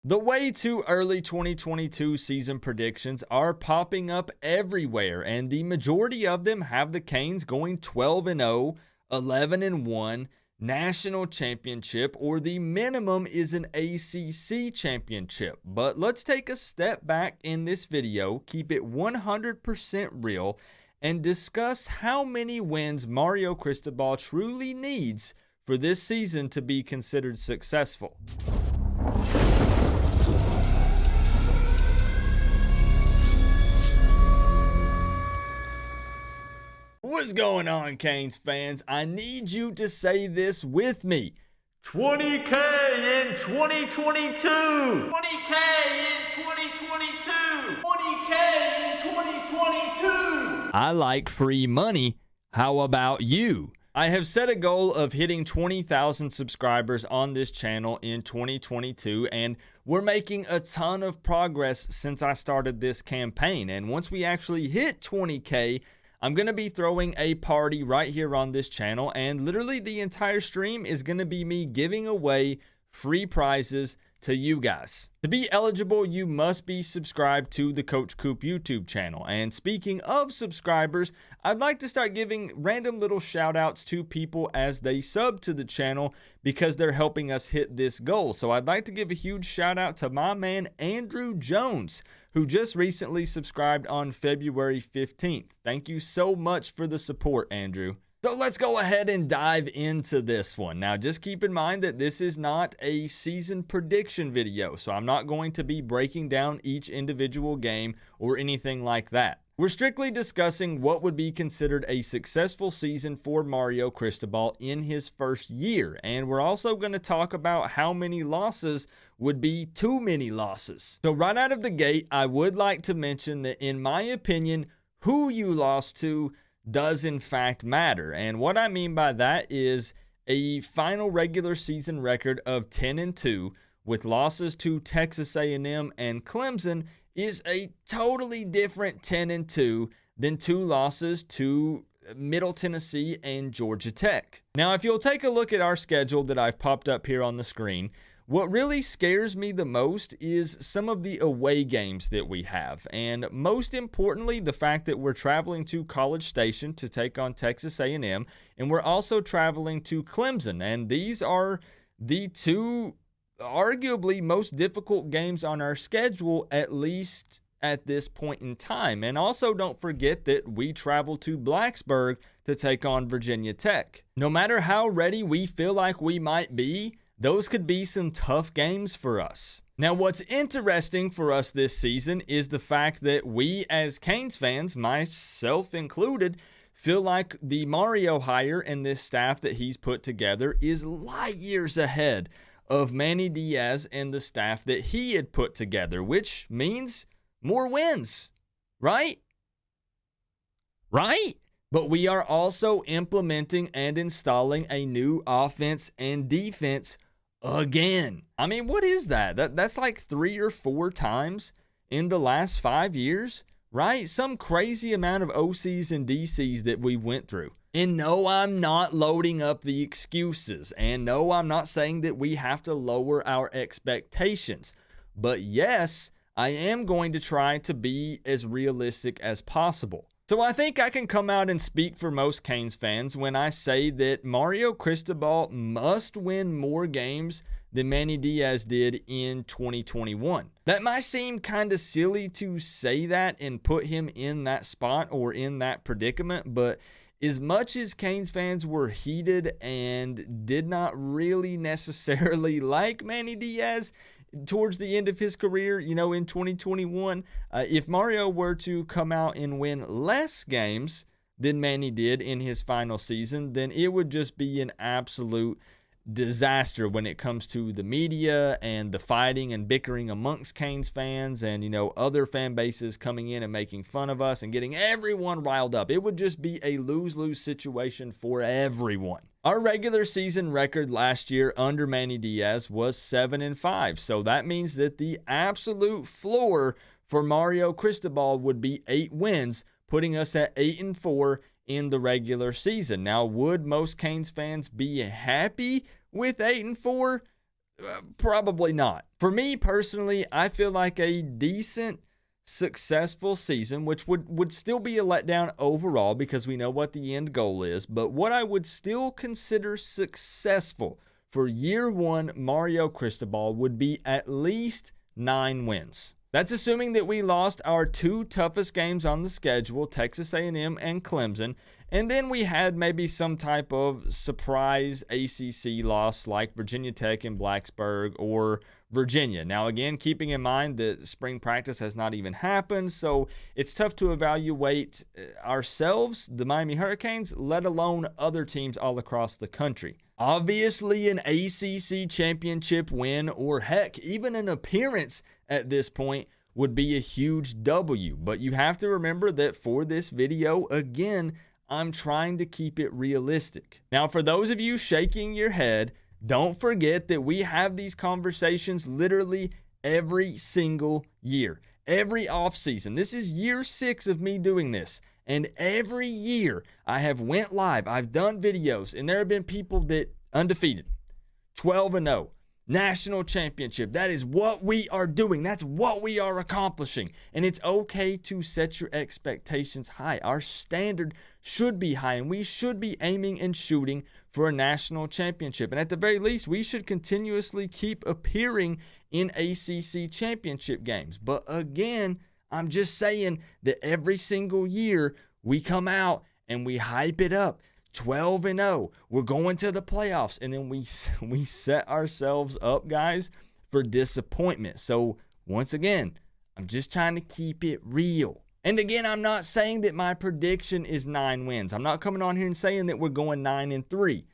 The way too early 2022 season predictions are popping up everywhere, and the majority of them have the Canes going 12-0, 11-1, national championship, or the minimum is an ACC championship. But let's take a step back in this video, keep it 100% real, and discuss how many wins Mario Cristobal truly needs for this season to be considered successful. What's going on, Canes fans? I need you to say this with me. 20K in 2022! 20K in 2022! 20K in 2022! I like free money. How about you? I have set a goal of hitting 20,000 subscribers on this channel in 2022, and we're making a ton of progress since I started this campaign. And once we actually hit 20K, I'm going to be throwing a party right here on this channel, and literally the entire stream is going to be me giving away free prizes to you guys. To be eligible, you must be subscribed to the Coach Coop YouTube channel. And speaking of subscribers, I'd like to start giving random little shout outs to people as they sub to the channel because they're helping us hit this goal. So I'd like to give a huge shout out to my man Andrew Jones, who just recently subscribed on February 15th. Thank you so much for the support, Andrew. So let's go ahead and dive into this one. Now, just keep in mind that this is not a season prediction video, so I'm not going to be breaking down each individual game or anything like that. We're strictly discussing what would be considered a successful season for Mario Cristobal in his first year. And we're also going to talk about how many losses would be too many losses. So right out of the gate, I would like to mention that in my opinion, who you lost to does in fact matter. And what I mean by that is a final regular season record of 10-2 with losses to Texas A&M and Clemson is a totally different 10-2 than 2 losses to Middle Tennessee and Georgia Tech. Now, if you'll take a look at our schedule that I've popped up here on the screen, what really scares me the most is some of the away games that we have. And most importantly, the fact that we're traveling to College Station to take on Texas A&M, and we're also traveling to Clemson. And these are the two arguably most difficult games on our schedule, at least at this point in time. And also don't forget that we travel to Blacksburg to take on Virginia Tech. No matter how ready we feel like we might be, those could be some tough games for us. Now, what's interesting for us this season is the fact that we as Canes fans, myself included, feel like the Mario hire and this staff that he's put together is light years ahead of Manny Diaz and the staff that he had put together, which means more wins, right? Right? But we are also implementing and installing a new offense and defense again. I mean, what is that? That's like 3 or 4 times in the last 5 years, right? Some crazy amount of OCs and DCs that we went through. And no, I'm not loading up the excuses. And no, I'm not saying that we have to lower our expectations. But yes, I am going to try to be as realistic as possible. So I think I can come out and speak for most Canes fans when I say that Mario Cristobal must win more games than Manny Diaz did in 2021. That might seem kind of silly to say that and put him in that spot or in that predicament, but as much as Canes fans were heated and did not really necessarily like Manny Diaz towards the end of his career, you know, in 2021, if Mario were to come out and win less games than Manny did in his final season, then it would just be an absolute disaster when it comes to the media and the fighting and bickering amongst Canes fans and, you know, other fan bases coming in and making fun of us and getting everyone riled up. It would just be a lose-lose situation for everyone. Our regular season record last year under Manny Diaz was 7-5. So that means that the absolute floor for Mario Cristobal would be 8 wins, putting us at 8-4 in the regular season. Now, would most Canes fans be happy with 8-4? Probably not. For me personally, I feel like a decent, successful season, which would still be a letdown overall because we know what the end goal is, but what I would still consider successful for year one Mario Cristobal would be at least 9 wins. That's assuming that we lost our 2 toughest games on the schedule, Texas A&M and Clemson, and then we had maybe some type of surprise ACC loss like Virginia Tech and Blacksburg or Virginia. Now, again, keeping in mind that spring practice has not even happened, so it's tough to evaluate ourselves, the Miami Hurricanes, let alone other teams all across the country. Obviously, an ACC championship win, or heck, even an appearance at this point, would be a huge W. But you have to remember that for this video, again, I'm trying to keep it realistic. Now, for those of you shaking your head, don't forget that we have these conversations literally every single year, every offseason. This is year 6 of me doing this. And every year I have went live, I've done videos, and there have been people that undefeated, 12-0, national championship. That is what we are doing. That's what we are accomplishing. And it's okay to set your expectations high. Our standard should be high, and we should be aiming and shooting for a national championship. And at the very least, we should continuously keep appearing in ACC championship games. But again, I'm just saying that every single year we come out and we hype it up. 12-0. We're going to the playoffs. And then we set ourselves up, guys, for disappointment. So once again, I'm just trying to keep it real. And again, I'm not saying that my prediction is 9 wins. I'm not coming on here and saying that we're going 9-3.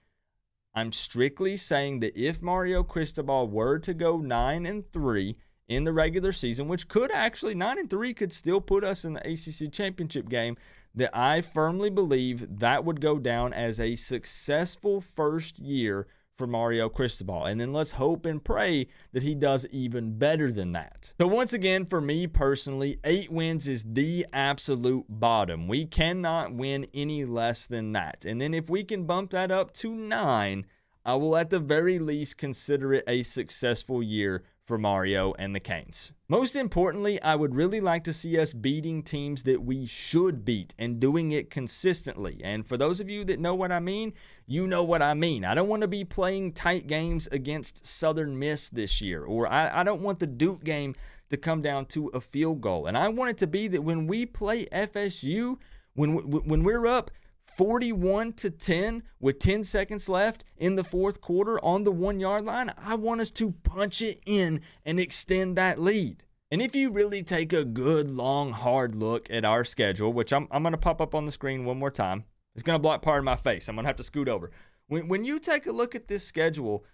I'm strictly saying that if Mario Cristobal were to go 9-3 in the regular season, which could actually, 9-3 could still put us in the ACC championship game, that I firmly believe that would go down as a successful first year for Mario Cristobal. And then let's hope and pray that he does even better than that. So once again, for me personally, 8 wins is the absolute bottom. We cannot win any less than that. And then if we can bump that up to 9, I will at the very least consider it a successful year for Mario and the Canes. Most importantly, I would really like to see us beating teams that we should beat and doing it consistently. And for those of you that know what I mean, you know what I mean. I don't want to be playing tight games against Southern Miss this year, or I don't want the Duke game to come down to a field goal. And I want it to be that when we play FSU, when we're up 41-10 with 10 seconds left in the fourth quarter on the 1-yard line, I want us to punch it in and extend that lead. And if you really take a good, long, hard look at our schedule, which I'm going to pop up on the screen one more time. It's going to block part of my face. I'm going to have to scoot over. When you take a look at this schedule,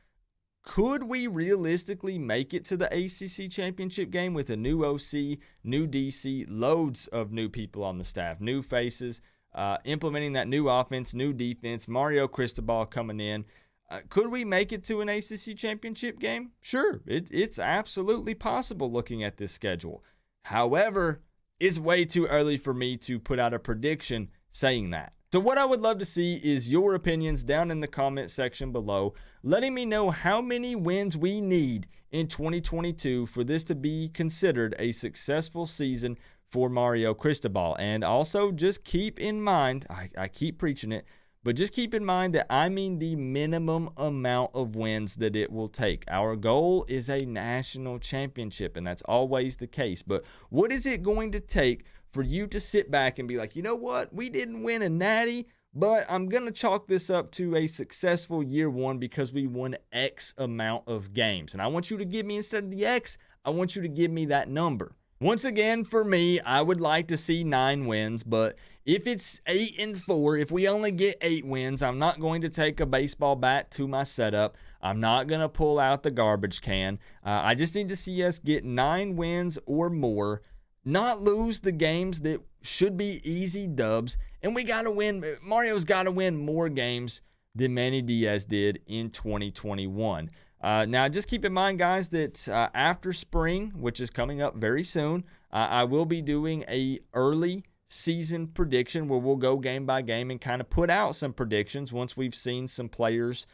could we realistically make it to the ACC championship game with a new OC, new DC, loads of new people on the staff, new faces, implementing that new offense, new defense, Mario Cristobal coming in? Could we make it to an ACC championship game? Sure, it's absolutely possible looking at this schedule. However, it's way too early for me to put out a prediction saying that. So what I would love to see is your opinions down in the comment section below, letting me know how many wins we need in 2022 for this to be considered a successful season for Mario Cristobal. And also just keep in mind, I keep preaching it, but just keep in mind that I mean the minimum amount of wins that it will take. Our goal is a national championship, and that's always the case. But what is it going to take for you to sit back and be like, you know what, we didn't win a natty, but I'm going to chalk this up to a successful year one because we won X amount of games. And I want you to give me, instead of the X, I want you to give me that number. Once again, for me, I would like to see 9 wins, but if it's 8-4, if we only get 8 wins, I'm not going to take a baseball bat to my setup. I'm not going to pull out the garbage can. I just need to see us get 9 wins or more, not lose the games that should be easy dubs, and we got to win. Mario's got to win more games than Manny Diaz did in 2021. Now, just keep in mind, guys, that after spring, which is coming up very soon, I will be doing a early season prediction where we'll go game by game and kind of put out some predictions once we've seen some players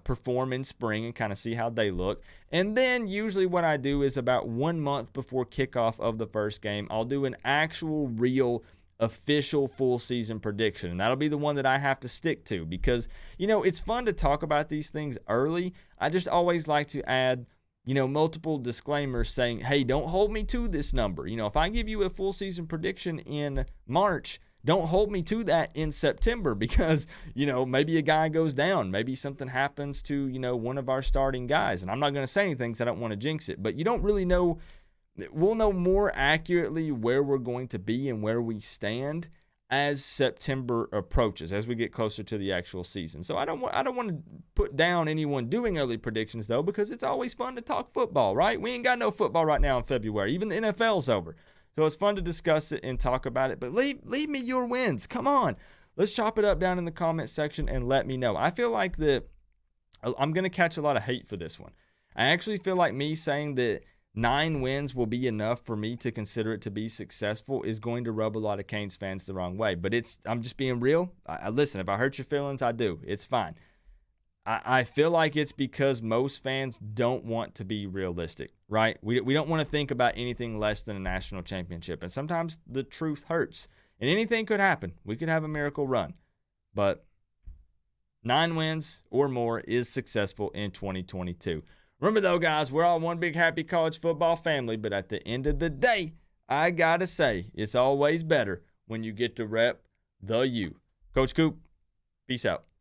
perform in spring and kind of see how they look. And then usually what I do is about 1 month before kickoff of the first game, I'll do an actual real official full season prediction. And that'll be the one that I have to stick to because, it's fun to talk about these things early. I just always like to add, multiple disclaimers saying, hey, don't hold me to this number. If I give you a full season prediction in March, don't hold me to that in September because, maybe a guy goes down. Maybe something happens to, one of our starting guys. And I'm not going to say anything because I don't want to jinx it. But you don't really know. We'll know more accurately where we're going to be and where we stand as September approaches, as we get closer to the actual season. So I don't want to put down anyone doing early predictions, though, because it's always fun to talk football, right? We ain't got no football right now in February. Even the NFL's over. So it's fun to discuss it and talk about it. But leave me your wins. Come on. Let's chop it up down in the comment section and let me know. I feel like that I'm going to catch a lot of hate for this one. I actually feel like me saying that 9 wins will be enough for me to consider it to be successful is going to rub a lot of Canes fans the wrong way. But I'm just being real. Listen, if I hurt your feelings, I do. It's fine. I feel like it's because most fans don't want to be realistic, right? We don't want to think about anything less than a national championship. And sometimes the truth hurts. And anything could happen. We could have a miracle run. But 9 wins or more is successful in 2022. Remember, though, guys, we're all one big happy college football family. But at the end of the day, I got to say, it's always better when you get to rep the U. Coach Coop, peace out.